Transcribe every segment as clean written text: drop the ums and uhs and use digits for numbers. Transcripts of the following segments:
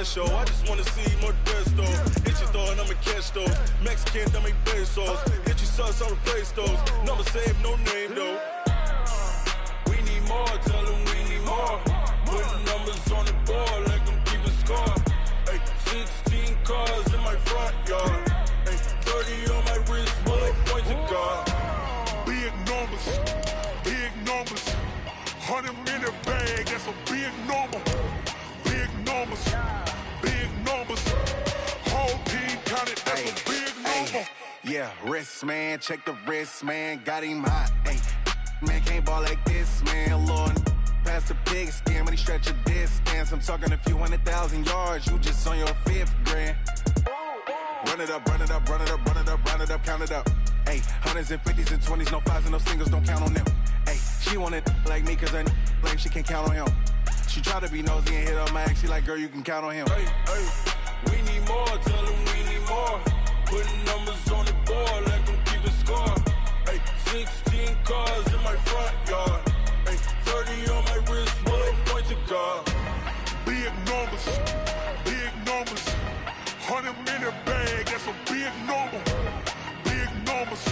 show. I just wanna see more Modesto. Hit your thought, I'ma catch those. Mexican, that make pesos. Hit your sauce, I'll replace those. Number save, no name though. We need more, tell them we need more. Putting numbers on the board like I'm keeping score. Ay, 16 cars in my front yard. Ay, 30 on my wrist, bullet points of God. Big numbers, big numbers. 100-minute bag, that's a big number. Big numbers, big numbers. Whole team counted, that's a big number. Yeah, wrist man, check the wrist man, got him hot. Ay, man can't ball like this, man. Lord, past the big skin when he stretch a distance. I'm talking a few 100,000 yards, you just on your 5th grand. Run it up, run it up, run it up, run it up, run it up, count it up. Ay, hundreds and 50s and 20s, no 5s and no singles, don't count on them. Ay, she want it like me, cause her blame, she can't count on him. She try to be nosy and hit up my ex, she like, girl, you can count on him. Hey, hey, we need more, tell them we need more. Putting numbers on the board like I'm keeping score. Hey, 16 cars in my front yard. Hey, 30 on my wrist, bullet points of God. Big numbers, big numbers. 100-minute bag, that's a big number. Big numbers,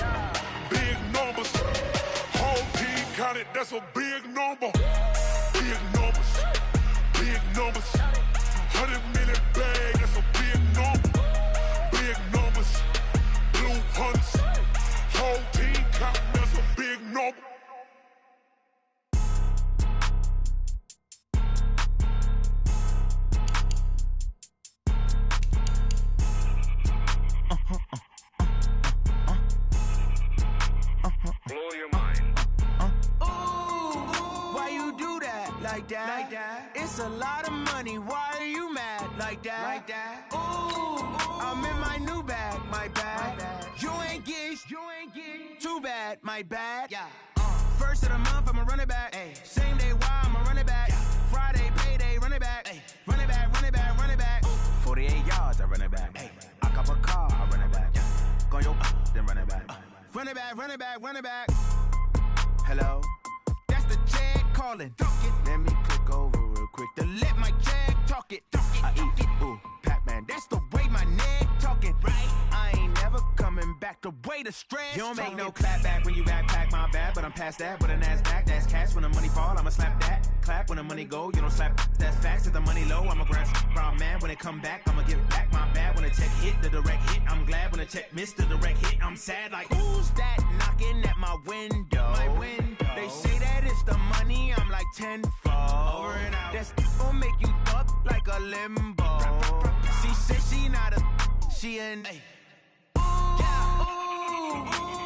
big numbers. Whole team counted, that's a big number. Big numbers, big numbers. 100-minute bag, that's a big number. Big numbers, blue hunts. Whole team counting, that's a big number. Blow your mind. Why you do that? Like that? It's a lot of money. Why are you mad? Like that? Ooh, I'm in my new bag. My bad. You ain't get too bad. My bad. Yeah. First of the month, I'ma run it back. Ay. Same day, why I'ma run it back. Friday, payday, run it back. Ay. Run it back, run it back, run it back. 48 yards, I run it back. Ay. I cop a car, I run it back. Go your then run it back. Run it back, run it back, run it back. Hello? That's the check calling. Let me click over real quick to let my check talk it. I eat it, ooh, Pac-Man. That's the way my neck talking. Right? I ain't never coming back the way the stress. You don't make no clap back when you backpack, my bad. But I'm past that with a NASDAQ. That's cash when the money fall, I'ma slap that. Clap when the money go, you don't slap. That's facts. If the money low, I'ma grab brown man. When it come back, I'ma give back my bad. When the check hit, the direct hit. I'm glad when the check missed the direct hit. I'm sad like, who's that knocking at my window? My window. They say that it's the money, I'm like tenfold. Over and out. That's gon' make you up like a limbo. She said she not a, she an.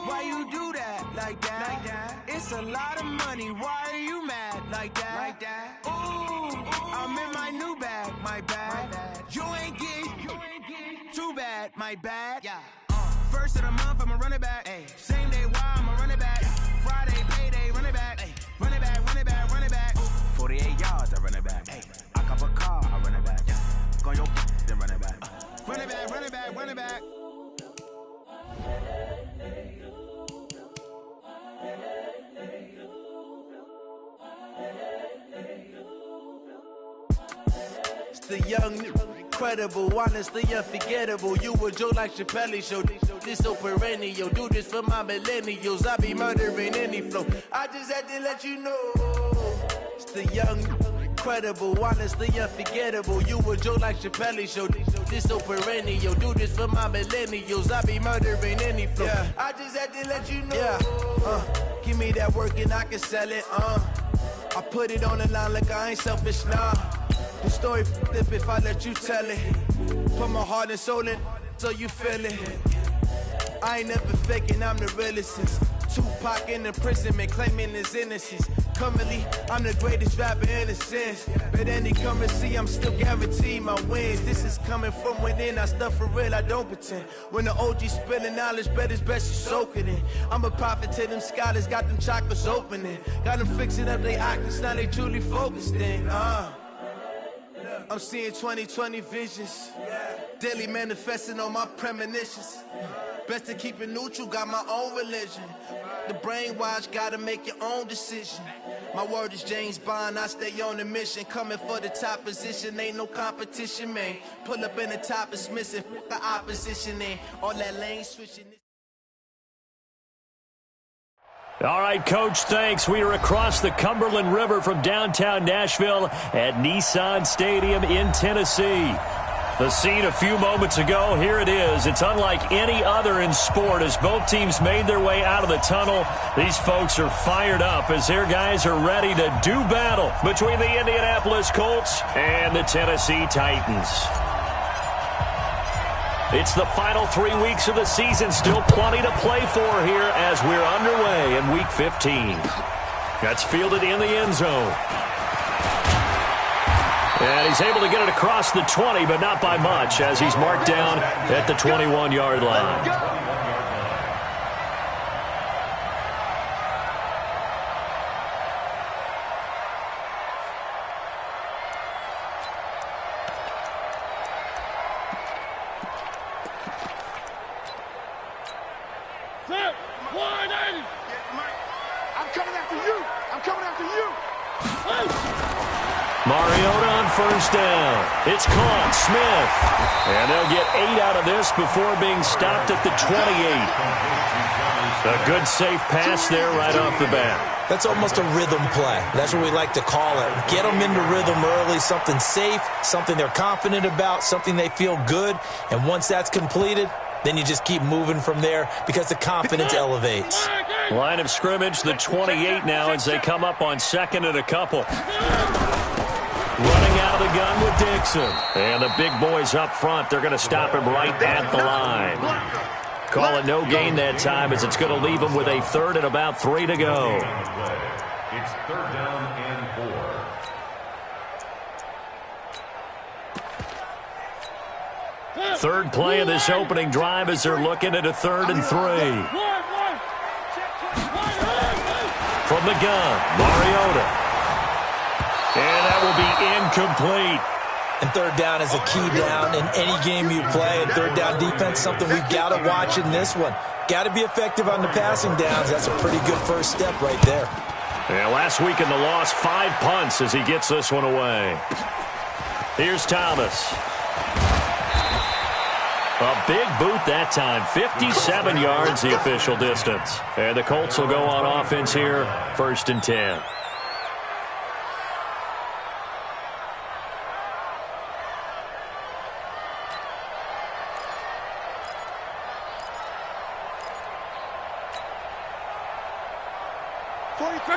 Why you do that? Like that? It's a lot of money. Why are you mad? Like that? Ooh, I'm in my new bag. My bad. You ain't get too bad. My bad. Yeah. First of the month, I'ma run it back. Ay. Same day, why I'ma run it back. Friday, payday, run it back. Ay. Run it back, run it back, run it back. 48 yards, I run it back. Ay. I cop a car, I run it back. Go your then run it back. Run it back, run it back, run it back. It's the young, incredible, honestly unforgettable. You a Joe like Chappelle show. This so perennial. Do this for my millennials. I be murdering any flow. I just had to let you know. It's the young, incredible, honestly unforgettable. You a Joe like Chappelle show. This so perennial. Do this for my millennials. I be murdering any flow. Yeah. I just had to let you know. Yeah. Give me that work and I can sell it. I put it on the line like I ain't selfish, nah. The story flip if I let you tell it. Put my heart and soul in so you feel it. I ain't never faking, I'm the realest since Tupac in imprisonment, claiming his innocence. Currently, I'm the greatest rapper in a sense. But any currency, I'm still guaranteed my wins. This is coming from within, I stuff for real, I don't pretend. When the OG spilling knowledge, bet it's best you soak it in. I'm a prophet to them scholars, got them chakras opening. Got them fixing up they octaves, now they truly focused in. I'm seeing 2020 visions. Daily manifesting on my premonitions. Best to keep it neutral, got my own religion. The brainwash, gotta make your own decision. My word is James Bond, I stay on the mission. Coming for the top position, ain't no competition, man. Pull up in the top is missing, the opposition in. All that lane switching. All right, Coach, thanks. We are across the Cumberland River from downtown Nashville at Nissan Stadium in Tennessee. The scene a few moments ago, here it is. It's unlike any other in sport as both teams made their way out of the tunnel. These folks are fired up as their guys are ready to do battle between the Indianapolis Colts and the Tennessee Titans. It's the final 3 weeks of the season. Still plenty to play for here as we're underway in Week 15. That's fielded in the end zone. And he's able to get it across the 20, but not by much as he's marked down at the 21-yard line. Mariota on first down. It's caught. Smith. And they'll get 8 out of this before being stopped at the 28. A good safe pass there right off the bat. That's almost a rhythm play. That's what we like to call it. Get them into rhythm early, something safe, something they're confident about, something they feel good. And once that's completed, then you just keep moving from there because the confidence elevates. Line of scrimmage, the 28 now as they come up on second and a couple. Running out of the gun with Dixon. And the big boys up front, they're going to stop him right at the line. Call it no gain that time as it's going to leave him with a third and about 3 to go. It's third down and 4. Third play of this opening drive as they're looking at a 3rd and 3. From the gun, Mariota. And that will be incomplete. And third down is a key down in any game you play. And third down defense, something we've got to watch in this one. Got to be effective on the passing downs. That's a pretty good first step right there. Yeah, last week in the loss, 5 punts as he gets this one away. Here's Thomas. A big boot that time. 57 yards the official distance. And the Colts will go on offense here, 1st and 10.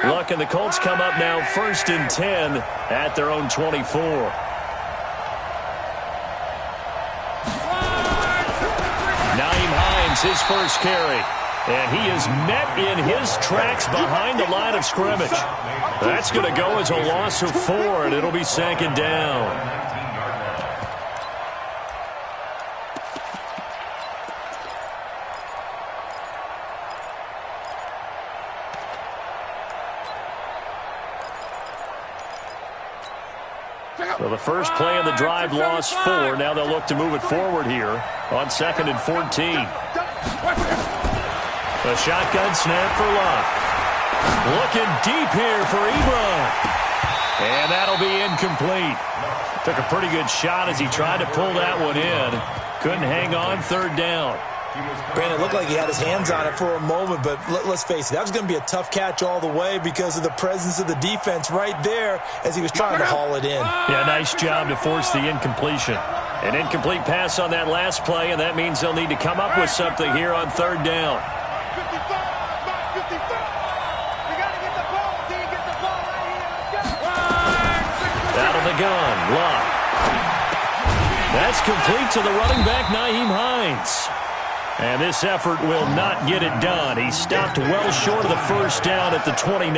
Look, and the Colts come up now 1st and 10 at their own 24. Nyheim Hines, his first carry. And he is met in his tracks behind the line of scrimmage. That's going to go as a loss of 4, and it'll be 2nd down. So the first play of the drive lost 4. Now they'll look to move it forward here on 2nd and 14. A shotgun snap for Luck. Looking deep here for Ebron. And that'll be incomplete. Took a pretty good shot as he tried to pull that one in. Couldn't hang on, 3rd down. Brandon, it looked like he had his hands on it for a moment, but let's face it, that was going to be a tough catch all the way because of the presence of the defense right there as he was trying to haul it in. Yeah, nice job to force the incompletion. An incomplete pass on that last play, and that means they'll need to come up with something here on 3rd down. Out of the gun, Luck. That's complete to the running back, Nyheim Hines. And this effort will not get it done. He stopped well short of the 1st down at the 29.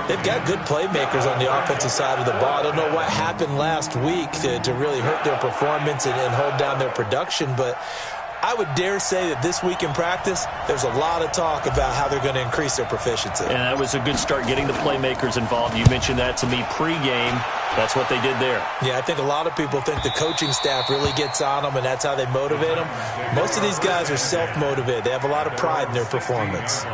They've got good playmakers on the offensive side of the ball. I don't know what happened last week to really hurt their performance and hold down their production, but I would dare say that this week in practice, there's a lot of talk about how they're going to increase their proficiency. And that was a good start getting the playmakers involved. You mentioned that to me pregame. That's what they did there. Yeah, I think a lot of people think the coaching staff really gets on them, and that's how they motivate them. Most of these guys are self-motivated. They have a lot of pride in their performance.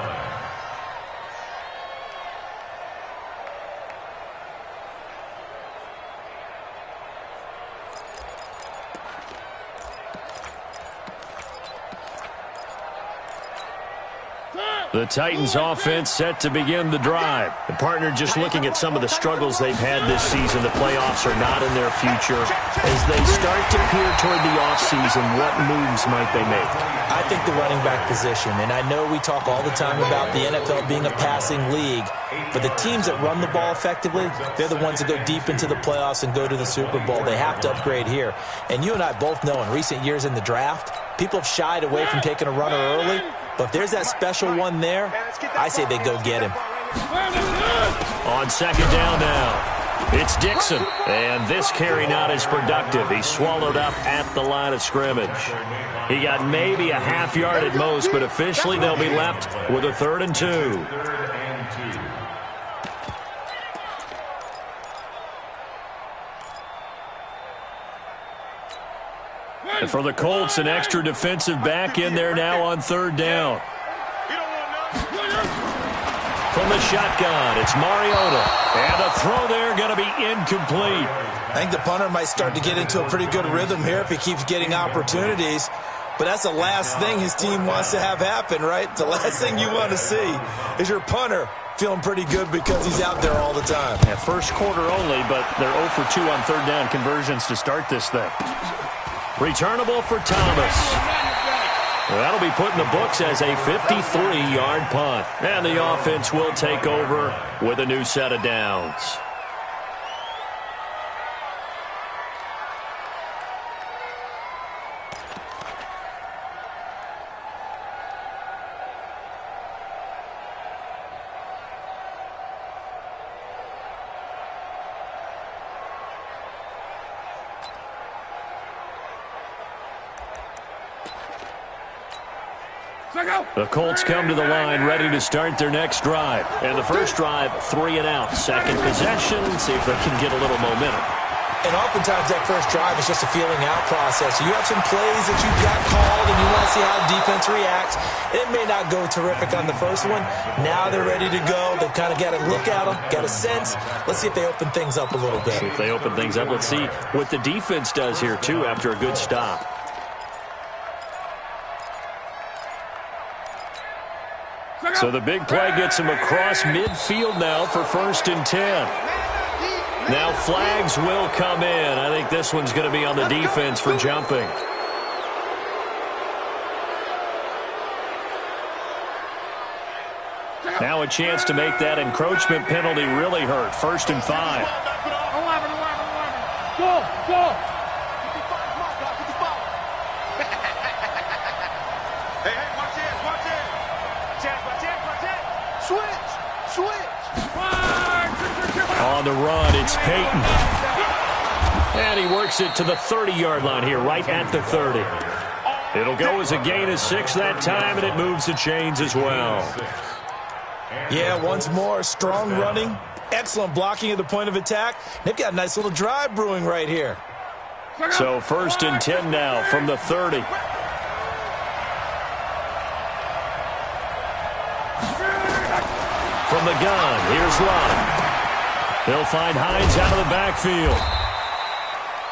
The Titans offense set to begin the drive. The partner just looking at some of the struggles they've had this season. The playoffs are not in their future. As they start to peer toward the offseason, what moves might they make? I think the running back position, and I know we talk all the time about the NFL being a passing league, but the teams that run the ball effectively, they're the ones that go deep into the playoffs and go to the Super Bowl. They have to upgrade here. And you and I both know in recent years in the draft, people have shied away from taking a runner early. But if there's that special one there, I say they go get him. On second down now, it's Dixon. And this carry not as productive. He's swallowed up at the line of scrimmage. He got maybe a half yard at most, but officially they'll be left with a 3rd and 2. And for the Colts, an extra defensive back in there now on 3rd down. From the shotgun, it's Mariota. And the throw there going to be incomplete. I think the punter might start to get into a pretty good rhythm here if he keeps getting opportunities. But that's the last thing his team wants to have happen, right? The last thing you want to see is your punter feeling pretty good because he's out there all the time. Yeah, first quarter only, but they're 0 for 2 on 3rd down conversions to start this thing. Returnable for Thomas. That'll be put in the books as a 53-yard punt. And the offense will take over with a new set of downs. The Colts come to the line ready to start their next drive. And the first drive, 3 and out. Second possession, see if they can get a little momentum. And oftentimes that first drive is just a feeling out process. You have some plays that you've got called and you want to see how the defense reacts. It may not go terrific on the first one. Now they're ready to go. They've kind of got to look at them, got a sense. Let's see if they open things up a little bit. See if they open things up. Let's see what the defense does here, too, after a good stop. So the big play gets him across midfield now for 1st and 10. Now flags will come in. I think this one's going to be on the defense for jumping. Now a chance to make that encroachment penalty really hurt. 1st and 5. Go! On the run, it's Peyton. And he works it to the 30-yard line here, right at the 30. It'll go as a gain of 6 that time, and it moves the chains as well. Yeah, once more, strong running, excellent blocking at the point of attack. They've got a nice little drive brewing right here. So 1st and 10 now from the 30. From the gun, here's Love. They'll find Hines out of the backfield.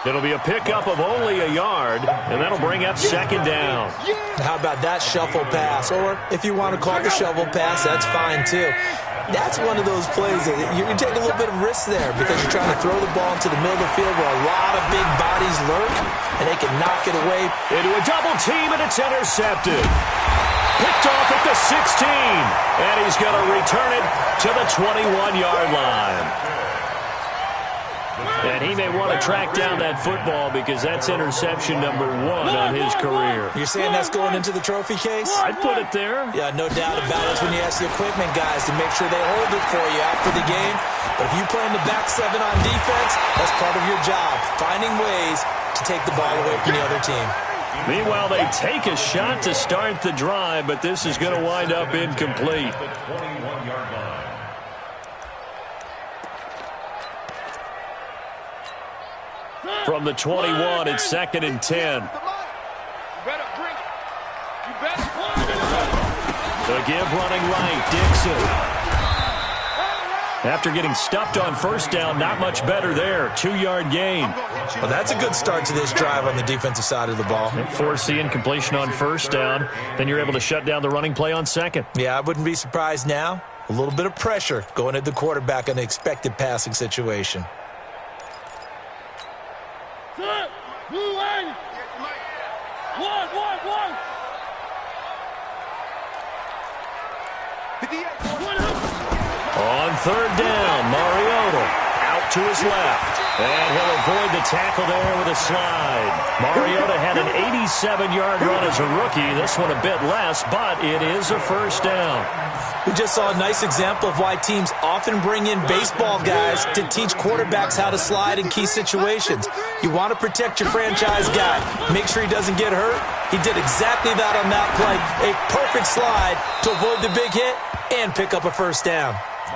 It'll be a pickup of only a yard, and that'll bring up 2nd down. How about that shuffle pass? Or if you want to call it the shovel pass, that's fine too. That's one of those plays that you can take a little bit of risk there because you're trying to throw the ball into the middle of the field where a lot of big bodies lurk, and they can knock it away. Into a double team, and it's intercepted. Picked off at the 16, and he's going to return it to the 21-yard line. And he may want to track down that football because that's interception number 1 on his career. You're saying that's going into the trophy case? I'd put it there. Yeah, no doubt about it. It's when you ask the equipment guys to make sure they hold it for you after the game. But if you play in the back 7 on defense, that's part of your job, finding ways to take the ball away from the other team. Meanwhile, they take a shot to start the drive, but this is going to wind up incomplete. From the 21, it's 2nd and 10. The give running right, Dixon. After getting stuffed on first down, not much better there. 2-yard gain. Well, that's a good start to this drive on the defensive side of the ball. Force the incompletion on first down. Then you're able to shut down the running play on second. Yeah, I wouldn't be surprised now. A little bit of pressure going at the quarterback in an expected passing situation. On third down, Mariota out to his left. And he'll avoid the tackle there with a slide. Mariota had an 87-yard run as a rookie. This one a bit less, but it is a first down. We just saw a nice example of why teams often bring in baseball guys to teach quarterbacks how to slide in key situations. You want to protect your franchise guy. Make sure he doesn't get hurt. He did exactly that on that play. A perfect slide to avoid the big hit and pick up a first down.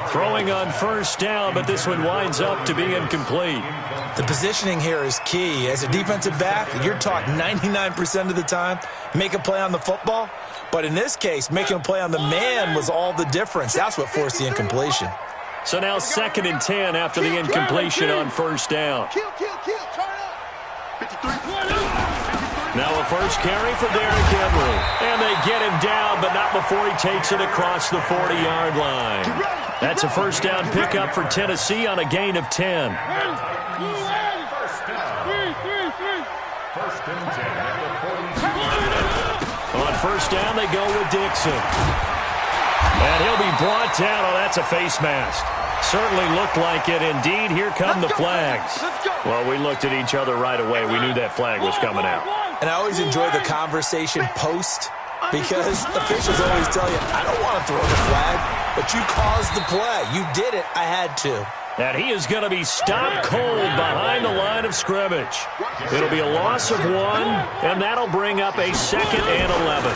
Throwing on first down, but this one winds up to be incomplete. The positioning here is key. As a defensive back, you're taught 99% of the time, make a play on the football. But in this case, making a play on the man was all the difference. That's what forced the incompletion. So now 2nd and 10 after the incompletion on first down. Now a first carry for Derrick Henry. And they get him down, but not before he takes it across the 40-yard line. That's a first down pickup for Tennessee on a gain of 10. On first down, they go with Dixon. And he'll be brought down. Oh, that's a face mask. Certainly looked like it. Indeed, here come the flags. Well, we looked at each other right away. We knew that flag was coming out. And I always enjoy the conversation post because officials always tell you, I don't want to throw the flag, but you caused the play. You did it. I had to. And he is going to be stopped cold behind the line of scrimmage. It'll be a loss of 1, and that'll bring up a 2nd and 11.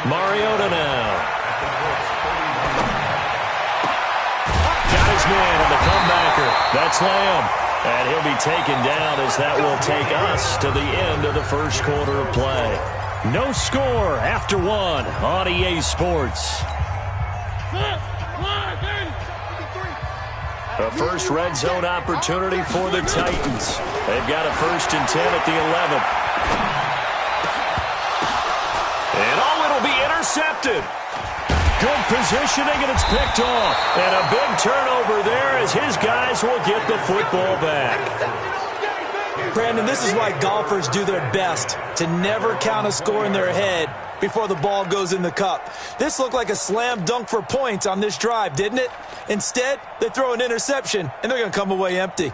Mariota now. Got his man on the comebacker. That's Lamb. And he'll be taken down as that will take us to the end of the first quarter of play. No score after 1 on EA Sports. A first red zone opportunity for the Titans. They've got a 1st and 10 at the 11. And it'll be intercepted. Good positioning, and it's picked off. And a big turnover there as his guys will get the football back. Brandon, this is why golfers do their best to never count a score in their head before the ball goes in the cup. This looked like a slam dunk for points on this drive, didn't it? Instead, they throw an interception, and they're going to come away empty.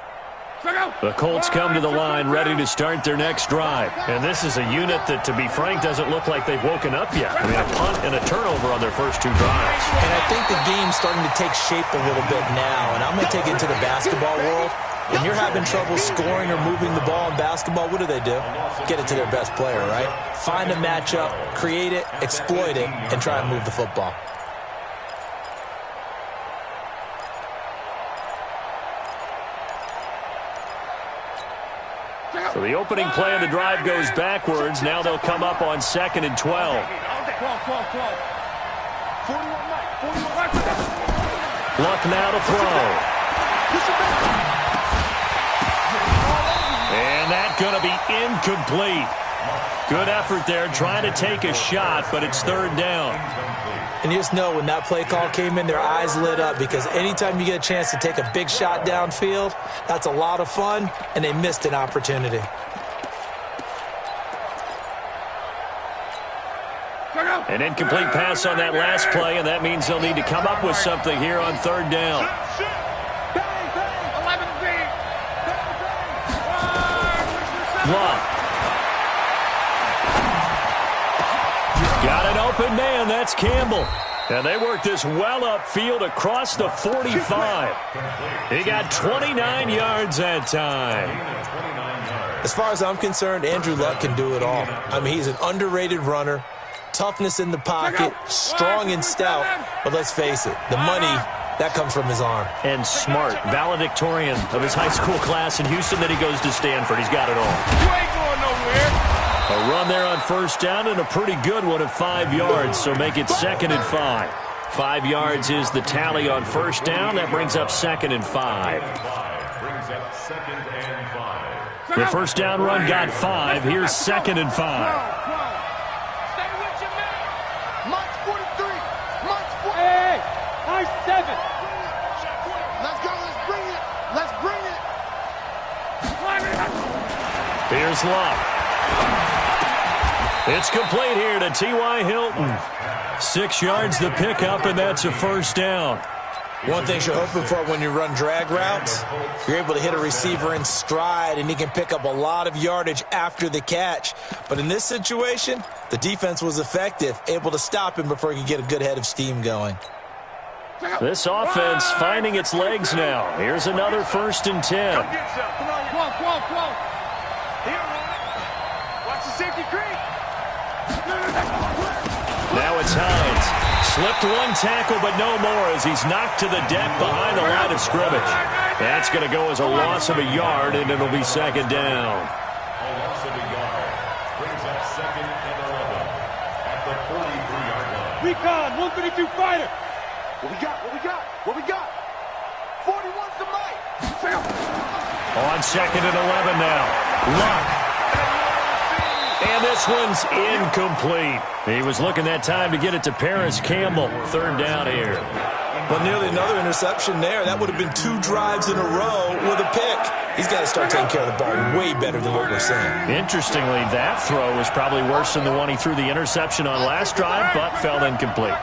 The Colts come to the line ready to start their next drive. And this is a unit that, to be frank, doesn't look like they've woken up yet. I mean, a punt and a turnover on their first 2 drives. And I think the game's starting to take shape a little bit now. And I'm going to take it to the basketball world. When you're having trouble scoring or moving the ball in basketball, what do? Get it to their best player, right? Find a matchup, create it, exploit it, and try and move the football. So the opening play of the drive goes backwards. Now they'll come up on 2nd and 12. Luck now to throw. And that's going to be incomplete. Good effort there trying to take a shot, but it's 3rd down. And you just know when that play call came in, their eyes lit up because anytime you get a chance to take a big shot downfield, that's a lot of fun, and they missed an opportunity. An incomplete pass on that last play, and that means they'll need to come up with something here on 3rd down. Luck. Got an open man. That's Campbell. And they work this well upfield across the 45. He got 29 yards that time. As far as I'm concerned, Andrew Luck can do it all. I mean, he's an underrated runner, toughness in the pocket, strong and stout. But let's face it, the money, that comes from his arm. And smart, valedictorian of his high school class in Houston. Then he goes to Stanford. He's got it all. You ain't going nowhere. A run there on 1st down and a pretty good one at 5 yards, so make it 2nd and 5. 5 yards is the tally on first down. That brings up 2nd and 5. The first down run got 5. Here's 2nd and 5. Stay with your man. March 43. March 43. Hey, nice 7. Let's go. Let's bring it. Let's bring it. Here's Luck. It's complete here to T.Y. Hilton. 6 yards the pickup, and that's a first down. One thing you're hoping for when you run drag routes, you're able to hit a receiver in stride, and he can pick up a lot of yardage after the catch. But in this situation, the defense was effective, able to stop him before he could get a good head of steam going. This offense finding its legs now. Here's another 1st and 10. Come on. Here, watch the safety creep. Now it's Hines. Slipped one tackle, but no more as he's knocked to the deck behind the line of scrimmage. That's going to go as a loss of a yard, and it'll be 2nd down. A loss of a yard brings up 2nd and 11 at the 43-yard line. Recon, 132 fighter. What we got? 41's the mic. On 2nd and 11 now. Luck. And this one's incomplete. He was looking that time to get it to Paris Campbell. 3rd down here. Well, nearly another interception there. That would have been 2 drives in a row with a pick. He's got to start taking care of the ball way better than what we're seeing. Interestingly, that throw was probably worse than the one he threw the interception on last drive, but fell incomplete.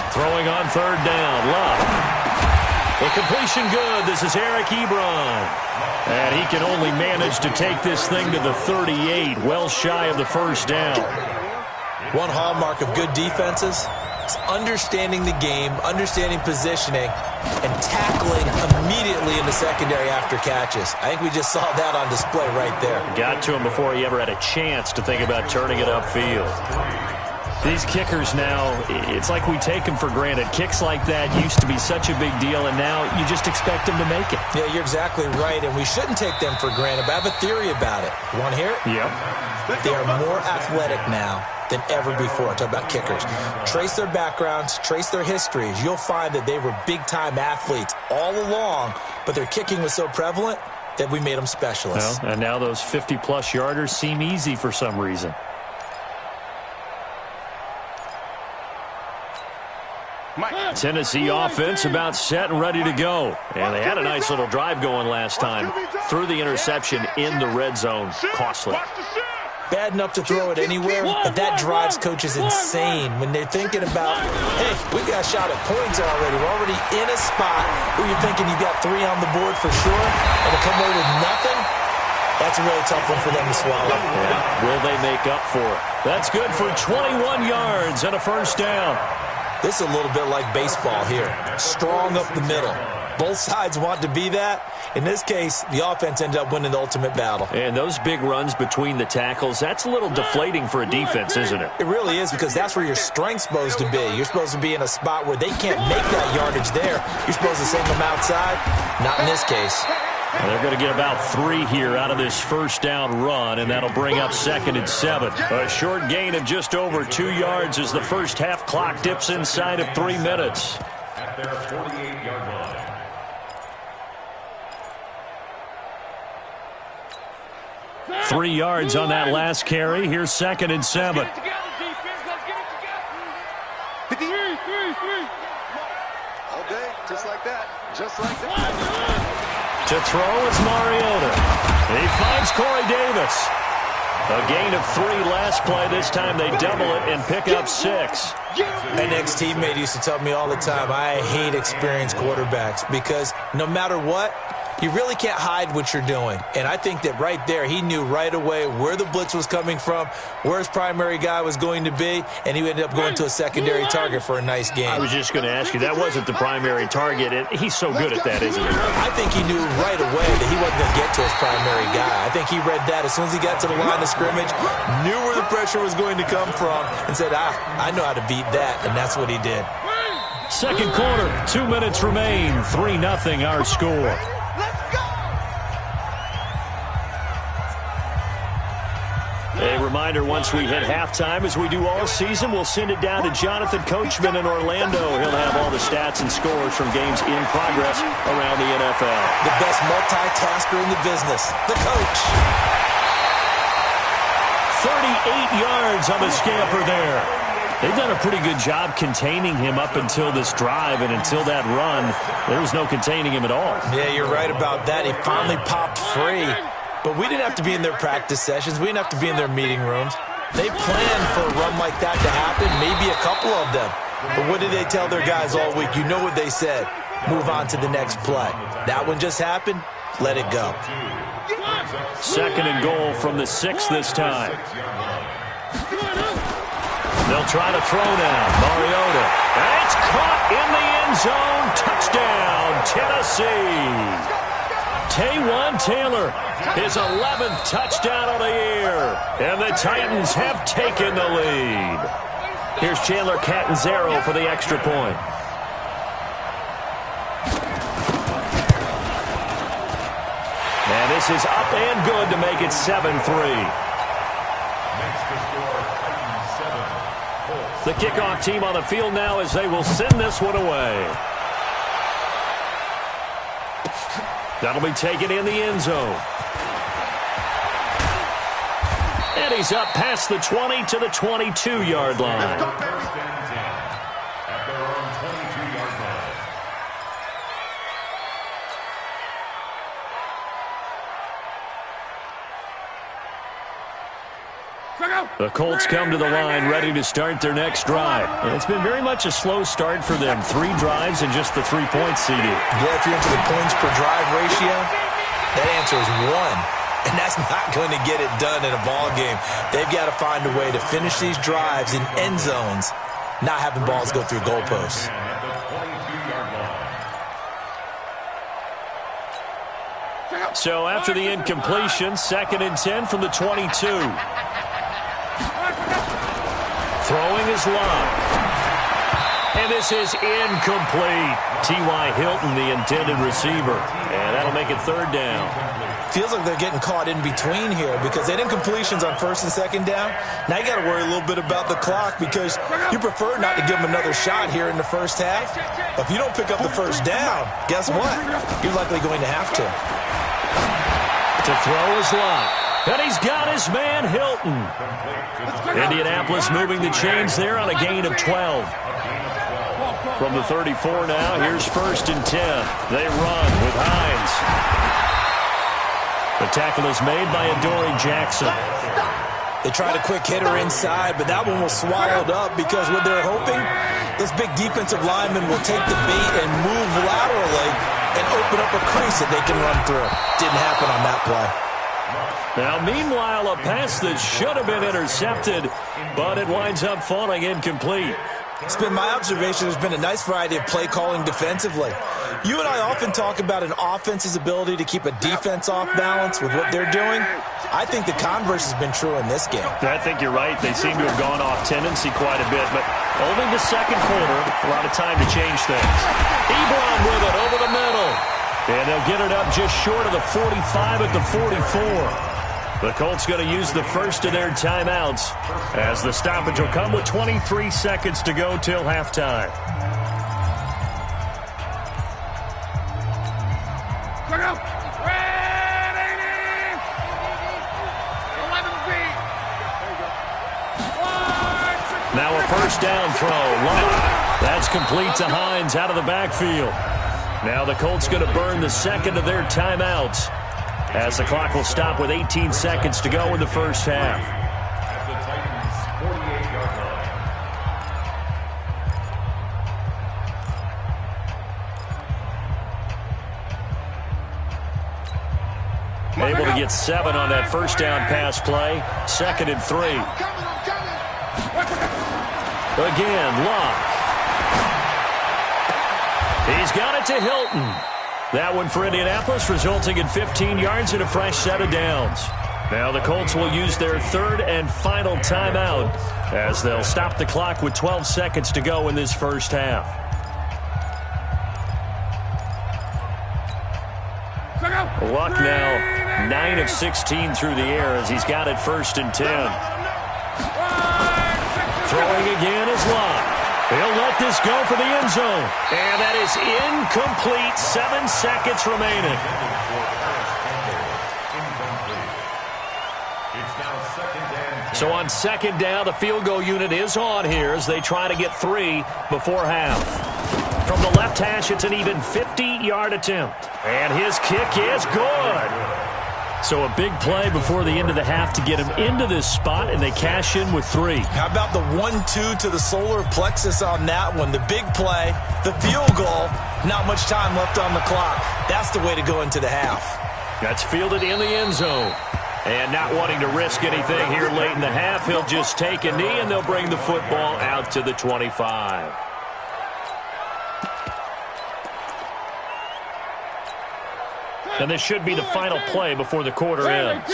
Throwing on 3rd down. Luck. The completion good. This is Eric Ebron. And he can only manage to take this thing to the 38, well shy of the first down. One hallmark of good defenses is understanding the game, understanding positioning, and tackling immediately in the secondary after catches. I think we just saw that on display right there. Got to him before he ever had a chance to think about turning it upfield. These kickers now, it's like we take them for granted. Kicks like that used to be such a big deal, and now you just expect them to make it. Yeah, you're exactly right, and we shouldn't take them for granted, but I have a theory about it. You want to hear it? Yep. They are more athletic now than ever before. Talk about kickers. Trace their backgrounds, trace their histories. You'll find that they were big-time athletes all along, but their kicking was so prevalent that we made them specialists. Well, and now those 50-plus yarders seem easy for some reason. Tennessee offense about set and ready to go. And they had a nice little drive going last time. Threw the interception in the red zone. Costly. Bad enough to throw it anywhere, but that drives coaches insane when they're thinking about, hey, we got a shot at points already. We're already in a spot where you're thinking you got 3 on the board for sure, and to come away with nothing, that's a really tough one for them to swallow. Yeah. Will they make up for it? That's good for 21 yards and a first down. This is a little bit like baseball here. Strong up the middle. Both sides want to be that. In this case, the offense ended up winning the ultimate battle. And those big runs between the tackles, that's a little deflating for a defense, isn't it? It really is, because that's where your strength's supposed to be. You're supposed to be in a spot where they can't make that yardage there. You're supposed to send them outside. Not in this case. Well, they're going to get about 3 here out of this first down run, and that'll bring up 2nd and 7. A short gain of just over 2 yards as the first half clock dips inside of 3 minutes. At their 48-yard line. 3 yards on that last carry. Here's 2nd and 7. Let's get it together. All day, just like that. To throw, it's Mariota. He finds Corey Davis. A gain of 3 last play. This time they double it and pick up 6. An ex-teammate used to tell me all the time, I hate experienced quarterbacks because no matter what, you really can't hide what you're doing. And I think that right there, he knew right away where the blitz was coming from, where his primary guy was going to be, and he ended up going to a secondary target for a nice game. I was just going to ask you, that wasn't the primary target, and he's so good at that, isn't he? I think he knew right away that he wasn't going to get to his primary guy. I think he read that as soon as he got to the line of scrimmage, knew where the pressure was going to come from, and said, I know how to beat that, and that's what he did. Second quarter, 2 minutes remain, 3-0 our score. A reminder, once we hit halftime, as we do all season, we'll send it down to Jonathan Coachman in Orlando. He'll have all the stats and scores from games in progress around the NFL. The best multitasker in the business, the coach. 38 yards on the scamper there. They've done a pretty good job containing him up until this drive, and until that run, there was no containing him at all. Yeah, you're right about that. He finally popped free. But we didn't have to be in their practice sessions. We didn't have to be in their meeting rooms. They planned for a run like that to happen, maybe a couple of them. But what did they tell their guys all week? You know what they said. Move on to the next play. That one just happened. Let it go. 2nd and goal from the 6 this time. They'll try to throw now. Mariota. And it's caught in the end zone. Touchdown, Tennessee. Taywan Taylor, his 11th touchdown of the year. And the Titans have taken the lead. Here's Chandler Catanzaro for the extra point. And this is up and good to make it 7-3. The kickoff team on the field now as they will send this one away. That'll be taken in the end zone. And he's up past the 20 to the 22-yard line. The Colts come to the line ready to start their next drive. And it's been very much a slow start for them. 3 drives and just the 3 points, CD. Yeah, if you're into the points per drive ratio, that answer is 1. And that's not going to get it done in a ball game. They've got to find a way to finish these drives in end zones, not having balls go through goalposts. So after the incompletion, 2nd and 10 from the 22. Throwing is Love. And this is incomplete. T.Y. Hilton, the intended receiver. And that'll make it 3rd down. Feels like they're getting caught in between here because they had incompletions on 1st and 2nd down. Now you got to worry a little bit about the clock because you prefer not to give them another shot here in the first half. But if you don't pick up the 1st down, guess what? You're likely going to have to. To throw is Love. And he's got his man, Hilton. Indianapolis moving the chains there on a gain of 12. From the 34 now, here's 1st and 10. They run with Hines. The tackle is made by Adoree Jackson. They tried a quick hitter inside, but that one was swallowed up because what they're hoping, this big defensive lineman will take the bait and move laterally and open up a crease that they can run through. Didn't happen on that play. Now, meanwhile, a pass that should have been intercepted, but it winds up falling incomplete. It's been my observation there's been a nice variety of play calling defensively. You and I often talk about an offense's ability to keep a defense off balance with what they're doing. I think the converse has been true in this game. I think you're right. They seem to have gone off tendency quite a bit, but only the 2nd quarter, a lot of time to change things. Ebron with it over the middle. And they'll get it up just short of the 45 at the 44. The Colts going to use the first of their timeouts as the stoppage will come with 23 seconds to go till halftime. Now a 1st down throw. That's complete to Hines out of the backfield. Now the Colts going to burn the 2nd of their timeouts as the clock will stop with 18 seconds to go in the first half. Able to get 7 on that 1st down pass play. 2nd and 3. Again, Love. He's got it to Hilton. That one for Indianapolis, resulting in 15 yards and a fresh set of downs. Now the Colts will use their 3rd and final timeout as they'll stop the clock with 12 seconds to go in this first half. Luck now 9 of 16 through the air as he's got it 1st and 10. Throwing again is Luck. He'll let this go for the end zone. And that is incomplete. 7 seconds remaining. So on 2nd down, the field goal unit is on here as they try to get 3 before half. From the left hash, it's an even 50-yard attempt. And his kick is good. So a big play before the end of the half to get him into this spot, and they cash in with 3. How about the 1-2 to the solar plexus on that one? The big play, the field goal, not much time left on the clock. That's the way to go into the half. That's fielded in the end zone. And not wanting to risk anything here late in the half, he'll just take a knee, and they'll bring the football out to the 25. And this should be the final play before the quarter ends.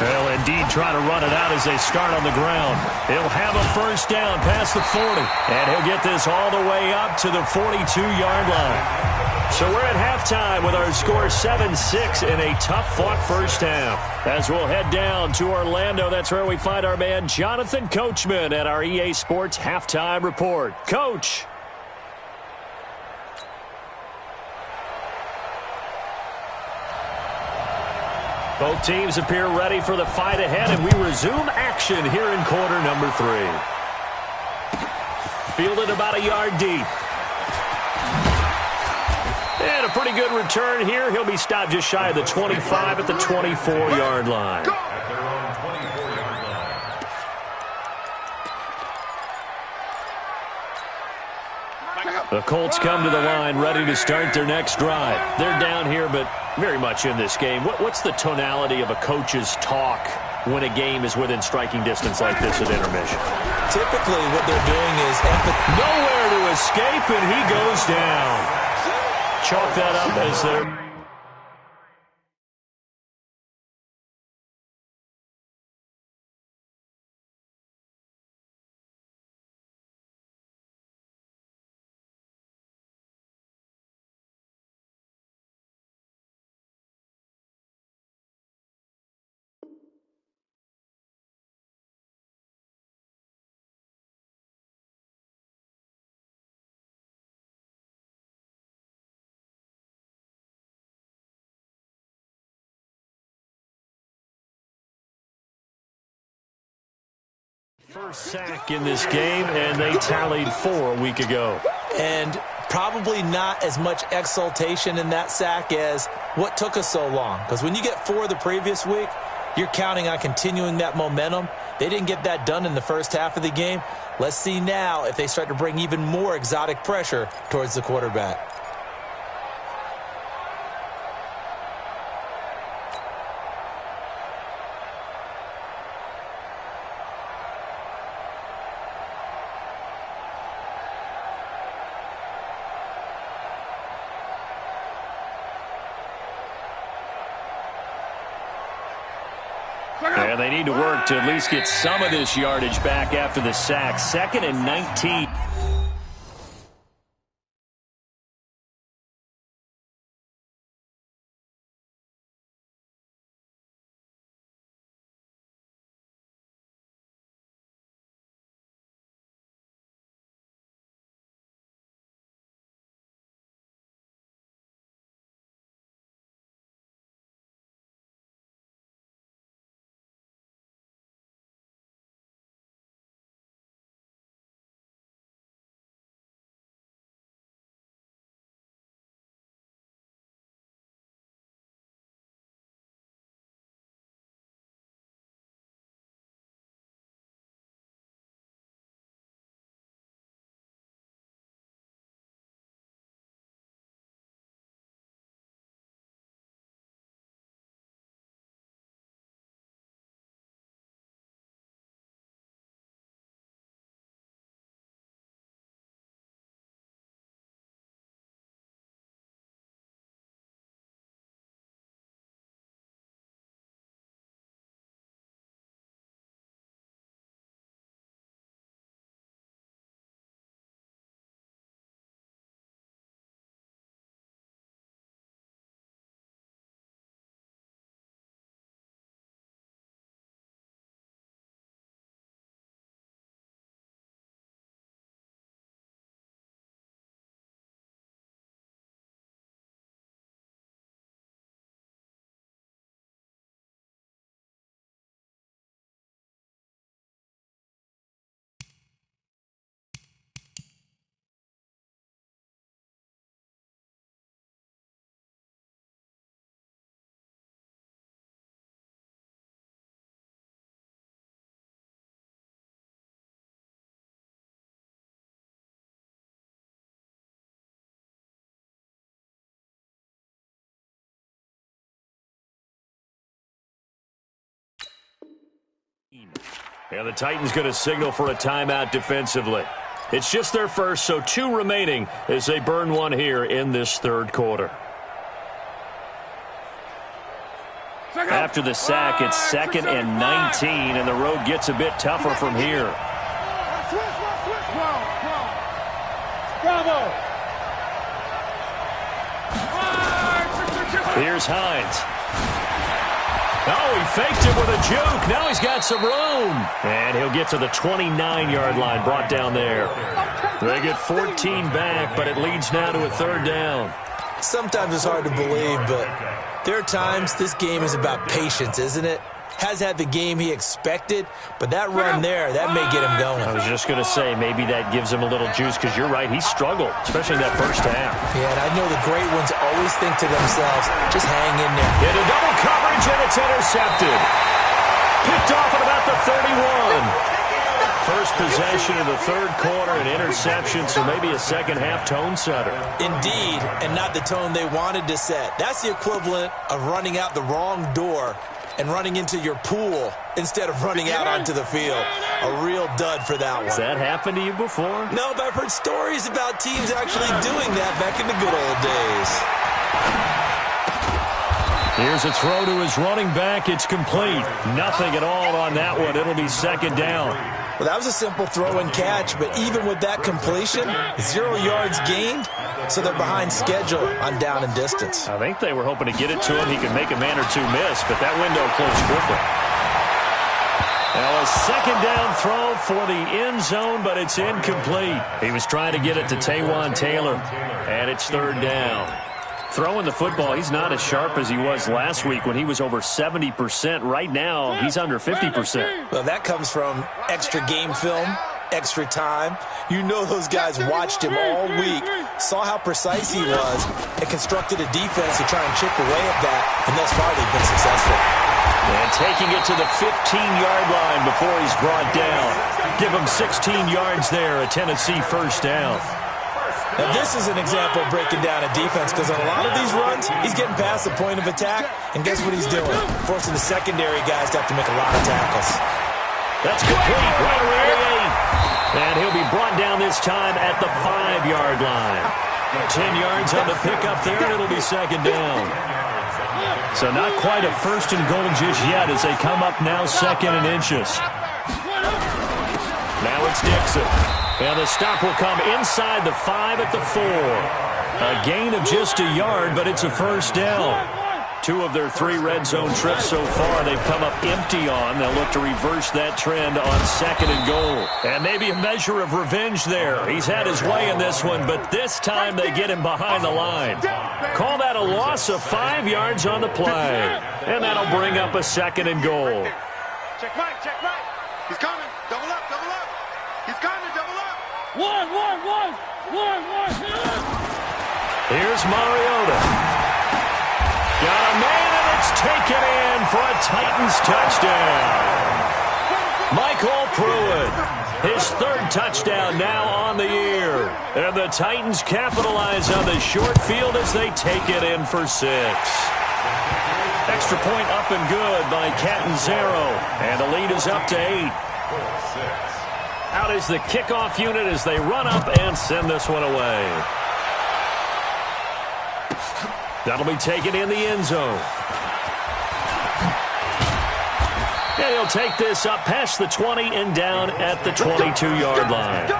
They'll indeed try to run it out as they start on the ground. He'll have a 1st down past the 40. And he'll get this all the way up to the 42-yard line. So we're at halftime with our score 7-6 in a tough-fought 1st half. As we'll head down to Orlando, that's where we find our man Jonathan Coachman at our EA Sports Halftime Report. Coach. Both teams appear ready for the fight ahead, and we resume action here in quarter number 3. Fielded about a yard deep. And a pretty good return here. He'll be stopped just shy of the 25 at the 24-yard line. At their own 24-yard line. The Colts come to the line ready to start their next drive. They're down here, but very much in this game. What's the tonality of a coach's talk when a game is within striking distance like this at intermission? Typically what they're doing is nowhere to escape, and he goes down. Chalk that up as they're... First sack in this game, and they tallied 4 a week ago. And probably not as much exultation in that sack as what took us so long. Because when you get 4 the previous week, you're counting on continuing that momentum. They didn't get that done in the first half of the game. Let's see now if they start to bring even more exotic pressure towards the quarterback. And they need to work to at least get some of this yardage back after the sack. 2nd and 19. And the Titans going to signal for a timeout defensively. It's just their first, so 2 remaining as they burn one here in this third quarter. After the sack, it's 2nd and 19, and the road gets a bit tougher from here. Here's Hines. Oh, he faked it with a juke. Now he's got some room. And he'll get to the 29-yard line, brought down there. They get 14 back, but it leads now to a 3rd down. Sometimes it's hard to believe, but there are times this game is about patience, isn't it? Has had the game he expected, but that run there, that may get him going. I was just going to say, maybe that gives him a little juice, because you're right, he struggled, especially in that first half. Yeah, and I know the great ones always think to themselves, just hang in there. Into double coverage, and it's intercepted. Picked off at about the 31. First possession of the third quarter, an interception, so maybe a second-half tone setter. Indeed, and not the tone they wanted to set. That's the equivalent of running out the wrong door and running into your pool instead of running out onto the field. A real dud for that one. Has that happened to you before? No, but I've heard stories about teams actually doing that back in the good old days. Here's a throw to his running back. It's complete. Nothing at all on that one. It'll be 2nd down. Well, that was a simple throw and catch, but even with that completion, 0 yards gained, so they're behind schedule on down and distance. I think they were hoping to get it to him. He could make a man or 2 miss, but that window closed quickly. Now a 2nd down throw for the end zone, but it's incomplete. He was trying to get it to Taywan Taylor, and it's 3rd down. Throwing the football, he's not as sharp as he was last week when he was over 70%. Right now, he's under 50%. Well, that comes from extra game film, extra time. You know those guys watched him all week, saw how precise he was, and constructed a defense to try and chip away at that, and thus far they've been successful. And taking it to the 15-yard line before he's brought down. Give him 16 yards there, a Tennessee 1st down. Now, this is an example of breaking down a defense, because on a lot of these runs, he's getting past the point of attack, and guess what he's doing? Forcing the secondary guys to have to make a lot of tackles. That's complete, right around the 8. And he'll be brought down this time at the 5-yard line. 10 yards on the pickup there, and it'll be 2nd down. So not quite a 1st and goal just yet as they come up now 2nd and inches. Now it's Dixon. And the stop will come inside the 5 at the 4. A gain of just a yard, but it's a 1st down. 2 of their 3 red zone trips so far they've come up empty on. They'll look to reverse that trend on 2nd and goal. And maybe a measure of revenge there. He's had his way in this one, but this time they get him behind the line. Call that a loss of 5 yards on the play. And that'll bring up a 2nd and goal. Check right, check right. He's coming. Double up, double up. He's coming, double up. One. Here's Mariota. Got a man, and it's taken in for a Titans touchdown. Michael Pruitt, his 3rd touchdown now on the year. And the Titans capitalize on the short field as they take it in for 6. Extra point up and good by Catanzaro. And the lead is up to 8. Out is the kickoff unit as they run up and send this one away. That'll be taken in the end zone. And he'll take this up past the 20 and down at the 22-yard line.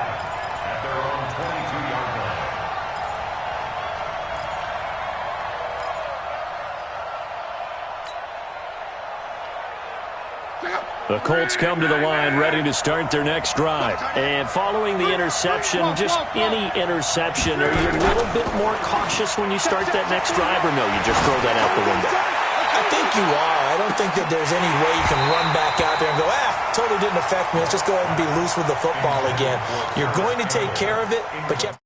The Colts come to the line ready to start their next drive. And following the interception, just any interception, are you a little bit more cautious when you start that next drive, or no, you just throw that out the window? I think you are. I don't think that there's any way you can run back out there and go, totally didn't affect me. Let's just go ahead and be loose with the football again. You're going to take care of it, but you have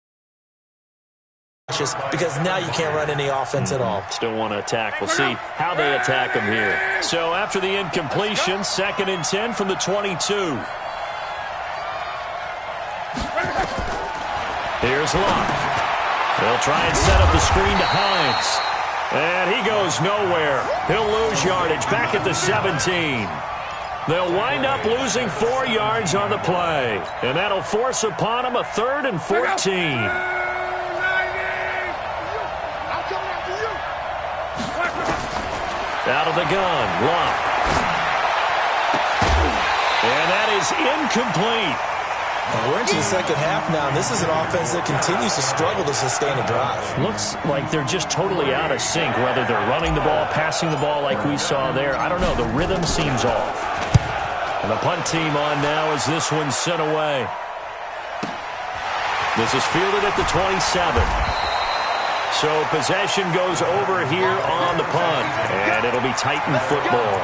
because now you can't run any offense at all. Still want to attack. We'll see how they attack them here. So after the incompletion, 2nd and 10 from the 22. Here's Locke. They'll try and set up the screen to Hines. And he goes nowhere. He'll lose yardage back at the 17. They'll wind up losing 4 yards on the play. And that'll force upon them a 3rd and 14. Out of the gun, Luck. And that is incomplete. And we're into the second half now, and this is an offense that continues to struggle to sustain a drive. Looks like they're just totally out of sync, whether they're running the ball, passing the ball like we saw there. I don't know. The rhythm seems off. And the punt team on now as this one's sent away. This is fielded at the 27. So possession goes over here on the punt, and it'll be Titan football.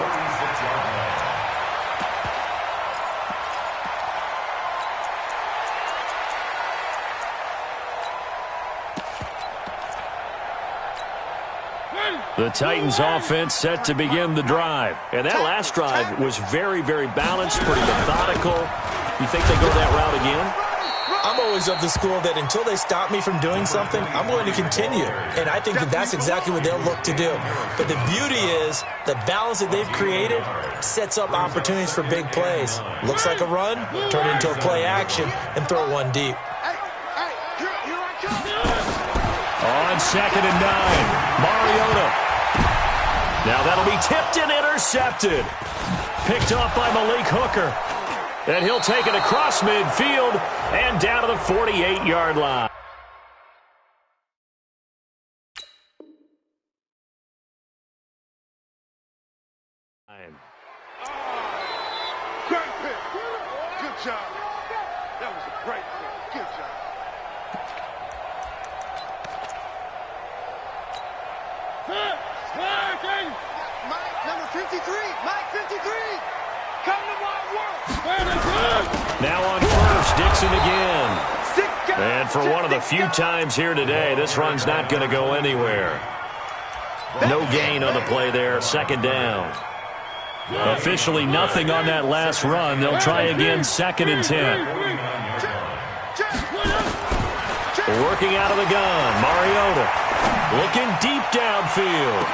The Titans offense set to begin the drive. And that last drive was very, very balanced, pretty methodical. You think they go that route again? I'm always of the school that until they stop me from doing something, I'm going to continue. And I think that that's exactly what they'll look to do. But the beauty is the balance that they've created sets up opportunities for big plays. Looks like a run, turn it into a play action, and throw one deep. On 2nd and 9, Mariota. Now that'll be tipped and intercepted. Picked off by Malik Hooker. And he'll take it across midfield and down to the 48-yard line. Great pick. Good job. That was a great pick. Good job. Mike, number 53. Mike, 53. Come to my world. Now on first, Dixon again. And for one of the few times here today, this run's not going to go anywhere. No gain on the play there, 2nd down. Officially nothing on that last run. They'll try again, 2nd and 10. Working out of the gun, Mariota. Looking deep downfield.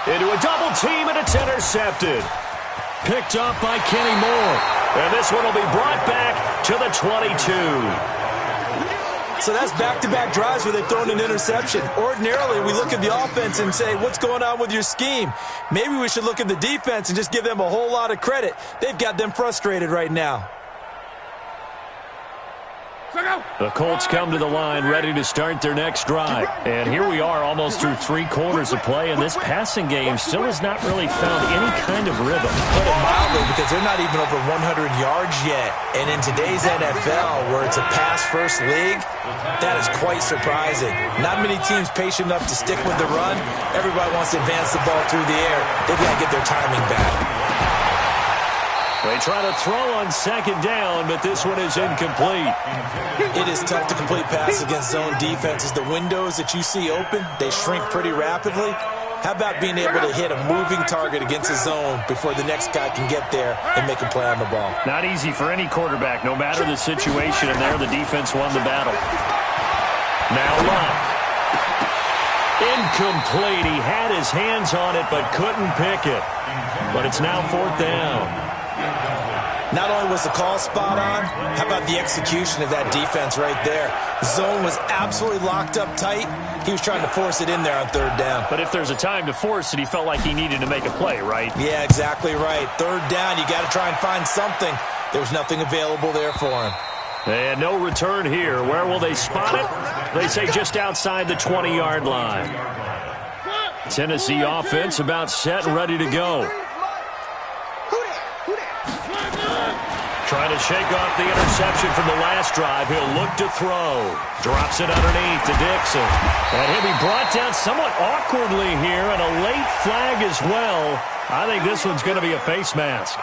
Into a double team, and it's intercepted. Picked up by Kenny Moore. And this one will be brought back to the 22. So that's back-to-back drives where they've thrown an interception. Ordinarily, we look at the offense and say, what's going on with your scheme? Maybe we should look at the defense and just give them a whole lot of credit. They've got them frustrated right now. The Colts come to the line ready to start their next drive. And here we are almost through 3 quarters of play, and this passing game still has not really found any kind of rhythm. Put it mildly, because they're not even over 100 yards yet. And in today's NFL, where it's a pass-first league, that is quite surprising. Not many teams patient enough to stick with the run. Everybody wants to advance the ball through the air. They've got to get their timing back. They try to throw on 2nd down, but this one is incomplete. It is tough to complete passes against zone defenses. The windows that you see open, they shrink pretty rapidly. How about being able to hit a moving target against a zone before the next guy can get there and make a play on the ball? Not easy for any quarterback, no matter the situation, and there the defense won the battle. Now Luck. Incomplete. He had his hands on it but couldn't pick it. But it's now 4th down. Not only was the call spot on, how about the execution of that defense right there? The zone was absolutely locked up tight. He was trying to force it in there on 3rd down. But if there's a time to force it, he felt like he needed to make a play, right? Yeah, exactly right. 3rd down, you got to try and find something. There was nothing available there for him. And no return here. Where will they spot it? They say just outside the 20-yard line. Tennessee offense about set and ready to go. Trying to shake off the interception from the last drive. He'll look to throw. Drops it underneath to Dixon. And he'll be brought down somewhat awkwardly here, and a late flag as well. I think this one's going to be a face mask.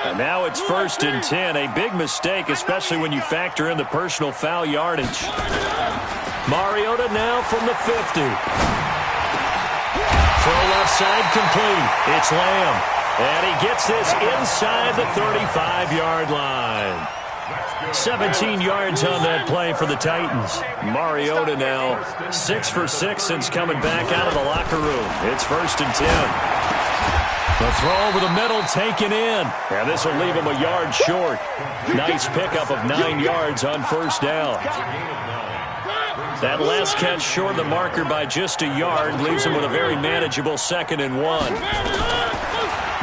And now it's 1st and 10. A big mistake, especially when you factor in the personal foul yardage. Mariota now from the 50. Throw left side complete. It's Lamb. And he gets this inside the 35-yard line. 17 yards on that play for the Titans. Mariota now 6 for 6 since coming back out of the locker room. It's 1st and 10. The throw over the middle taken in. And this will leave him a yard short. Nice pickup of 9 yards on 1st down. That last catch short of the marker by just a yard leaves him with a very manageable 2nd and 1.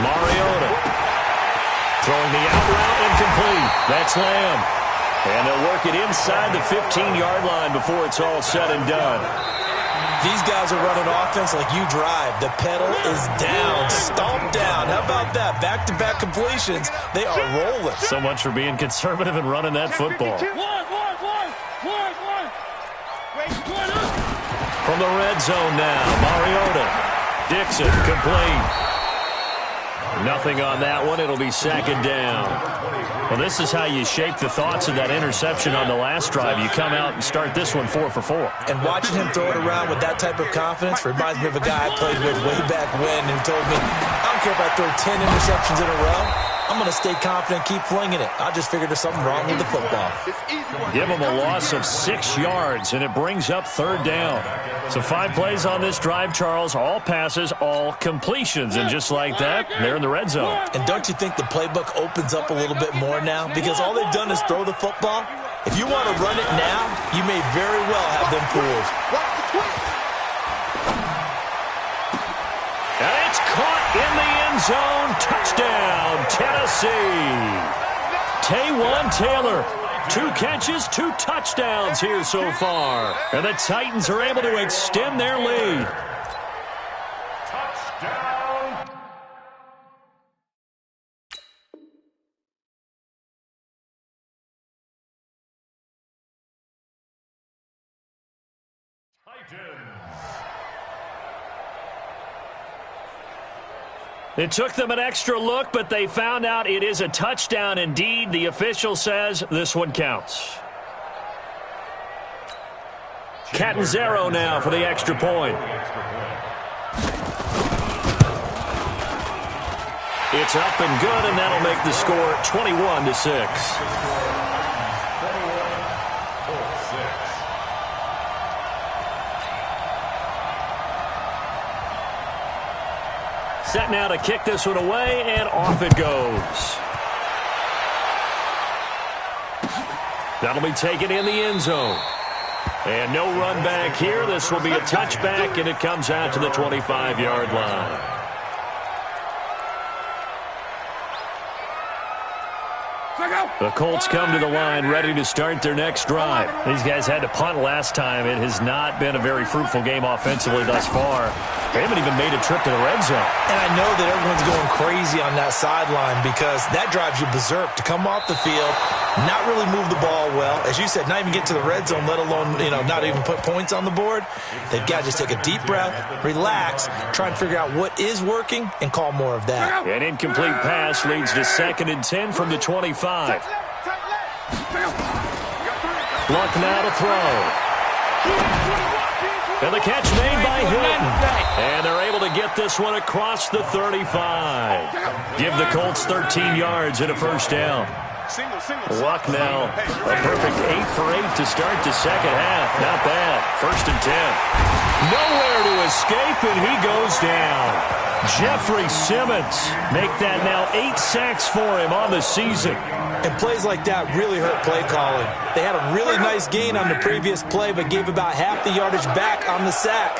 Mariota throwing the out route incomplete. That's Lamb. And they'll work it inside the 15-yard line before it's all said and done. These guys are running offense like you drive. The pedal is down, stomped down. How about that? Back-to-back completions. They are rolling. So much for being conservative and running that football. From the red zone now, Mariota. Dixon, complete. Nothing on that one. It'll be 2nd down. Well, this is how you shape the thoughts of that interception on the last drive. You come out and start this one 4 for 4. And watching him throw it around with that type of confidence reminds me of a guy I played with way back when who told me, I don't care if I throw 10 interceptions in a row. I'm going to stay confident, keep flinging it. I just figured there's something wrong with the football. Give him a loss of 6 yards, and it brings up 3rd down. So 5 plays on this drive, Charles. All passes, all completions. And just like that, they're in the red zone. And don't you think the playbook opens up a little bit more now? Because all they've done is throw the football. If you want to run it now, you may very well have them fooled. And it's caught in the end zone. Touchdown, Tennessee. Taywan Taylor. 2 catches, 2 touchdowns here so far. And the Titans are able to extend their lead. Touchdown. Titans. It took them an extra look, but they found out it is a touchdown indeed. The official says this one counts. Catanzaro now for the extra point. It's up and good, and that'll make the score 21-6. Set now to kick this one away, and off it goes. That'll be taken in the end zone. And no run back here. This will be a touchback, and it comes out to the 25-yard line. The Colts come to the line ready to start their next drive. These guys had to punt last time. It has not been a very fruitful game offensively thus far. They haven't even made a trip to the red zone. And I know that everyone's going crazy on that sideline because that drives you berserk to come off the field, not really move the ball well. As you said, not even get to the red zone, let alone, not even put points on the board. They've got to just take a deep breath, relax, try and figure out what is working, and call more of that. An incomplete pass leads to 2nd and 10 from the 25. Luck now to throw. And the catch made by Hilton. And they're able to get this one across the 35. Give the Colts 13 yards and a 1st down. Luck now, a perfect 8 for 8 to start the second half. Not bad. 1st and 10. Nowhere to escape, and he goes down. Jeffrey Simmons make that now 8 sacks for him on the season. And plays like that really hurt play calling. They had a really nice gain on the previous play, but gave about half the yardage back on the sack.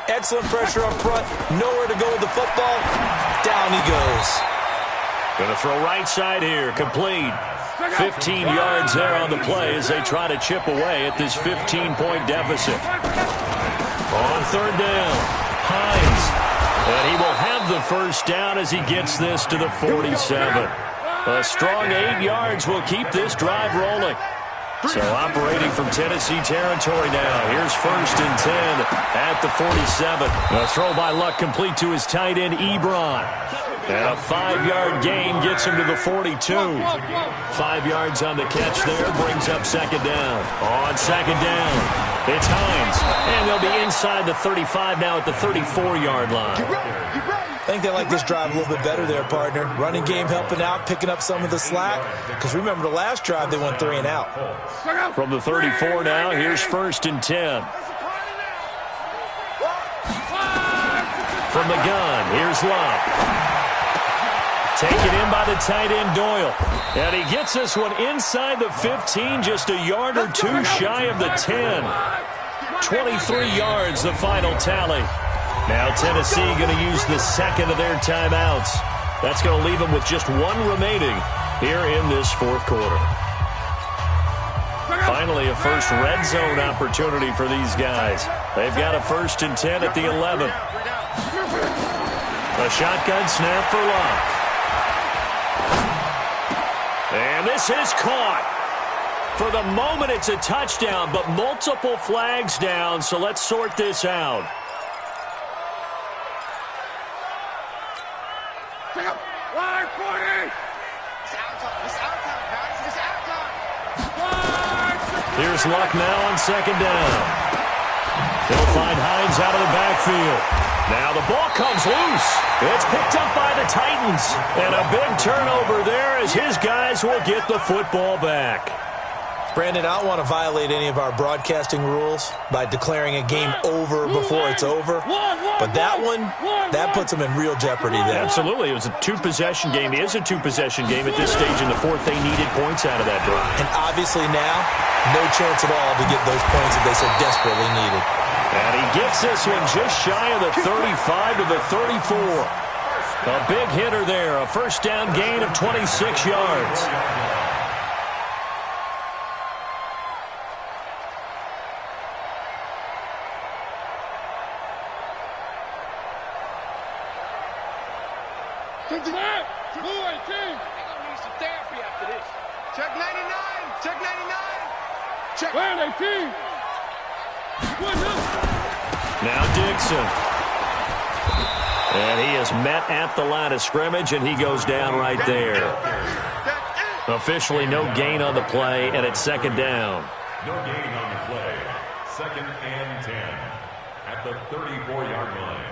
Excellent pressure up front. Nowhere to go with the football. Down he goes. Going to throw right side here. Complete. 15 yards there on the play as they try to chip away at this 15-point deficit. On 3rd down, Hines. And he will have the 1st down as he gets this to the 47. A strong 8 yards will keep this drive rolling. So operating from Tennessee territory now. Here's 1st and 10 at the 47. A throw by Luck complete to his tight end, Ebron. And a 5-yard gain gets him to the 42. 5 yards on the catch there brings up 2nd down. On 2nd down, it's Hines. And they'll be inside the 35 now at the 34-yard line. I think they like this drive a little bit better there, partner. Running game helping out, picking up some of the slack. Because remember the last drive, they went 3 and out. From the 34 now, here's 1st and 10. From the gun, here's Love. Taken in by the tight end Doyle. And he gets this one inside the 15, just a yard or two shy of the 10. 23 yards, the final tally. Now Tennessee going to use the second of their timeouts. That's going to leave them with just one remaining here in this fourth quarter. Finally, a first red zone opportunity for these guys. They've got a 1st and 10 at the 11. A shotgun snap for Love. And this is caught. For the moment, it's a touchdown, but multiple flags down, so let's sort this out. Here's Luck now on 2nd down. He'll find Hines out of the backfield. Now the ball comes loose. It's picked up by the Titans. And a big turnover there as his guys will get the football back. Brandon, I don't want to violate any of our broadcasting rules by declaring a game over before it's over. But that one, that puts them in real jeopardy there. Absolutely. It was a two-possession game. It is a two-possession game at this stage in the fourth. They needed points out of that drive. And obviously now, no chance at all to get those points that they so desperately needed. And he gets this one just shy of the 35 to the 34. A big hitter there. A first down gain of 26 yards. Check 99! Check 99! Check 18! Now Dixon. And he is met at the line of scrimmage, and he goes down right there. Officially no gain on the play, and it's 2nd down. No gain on the play. 2nd and 10 at the 34-yard line.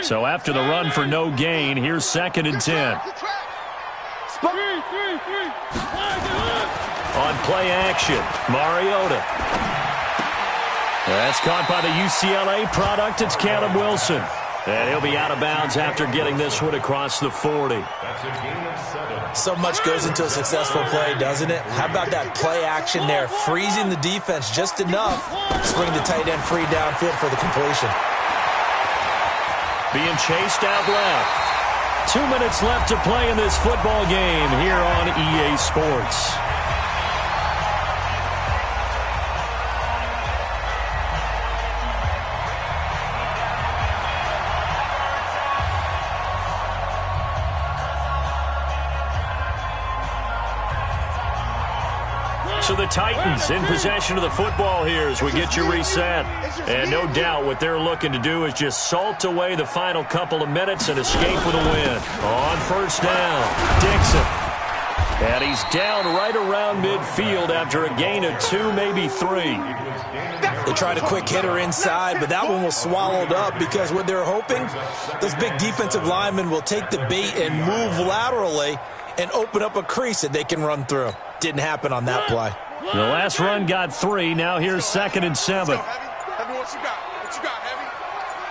So after the run for no gain, here's 2nd and 10. On play action, Mariota. That's caught by the UCLA product. It's Caleb Wilson. And he'll be out of bounds after getting this one across the 40. That's a gain of 7. So much goes into a successful play, doesn't it? How about that play action there? Freezing the defense just enough to bring the tight end free downfield for the completion. Being chased out left. 2 minutes left to play in this football game here on EA Sports. So the Titans in possession of the football here as we get you reset. And no doubt what they're looking to do is just salt away the final couple of minutes and escape with a win. On 1st down, Dixon. And he's down right around midfield after a gain of 2, maybe 3. They tried a quick hitter inside, but that one was swallowed up because what they're hoping, those big defensive linemen will take the bait and move laterally and open up a crease that they can run through. Didn't happen on that play. The last run got 3. Now here's 2nd and 7. Heavy, what you got? What you got, Heavy?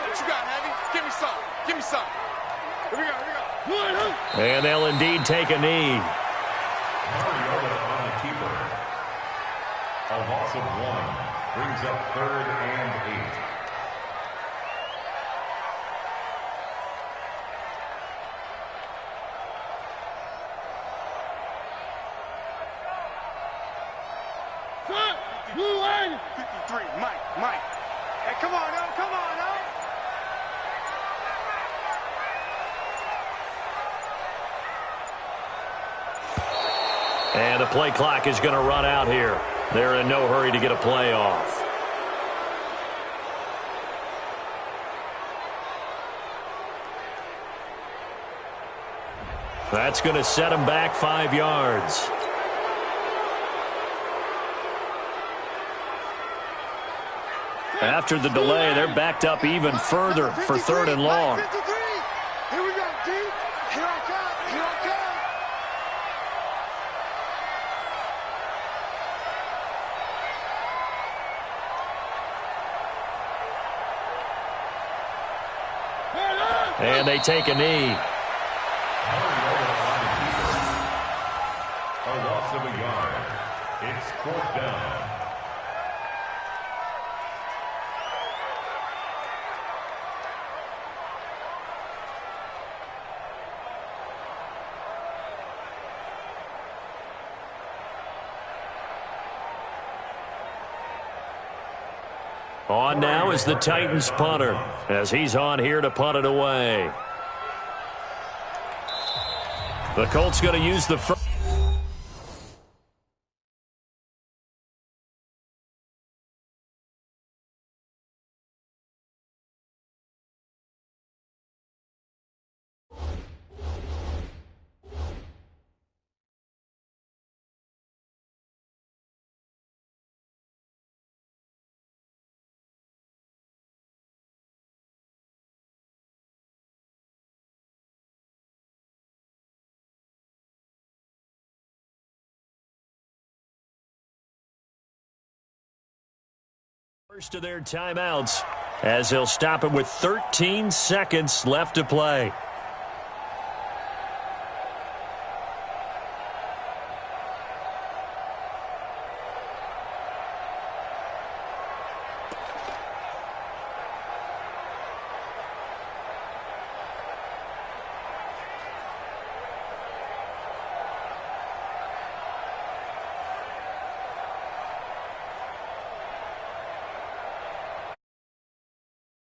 What you got, Heavy? Give me some. Give me some. Here we go. And they'll indeed take a knee. Mariota on the keeper. A loss of 1 brings up 3rd and 8. Blue 53, Mike. Hey, come on, now. And the play clock is going to run out here. They're in no hurry to get a play off. That's going to set them back 5 yards. After the delay, they're backed up even further for 3rd and long. Here we go, D. Here I come. Here I come. And they take a knee. A loss of a yard. It's 4th down. On now is the Titans punter, as he's on here to punt it away. The Colts going to use the first. First of their timeouts, as they'll stop it with 13 seconds left to play.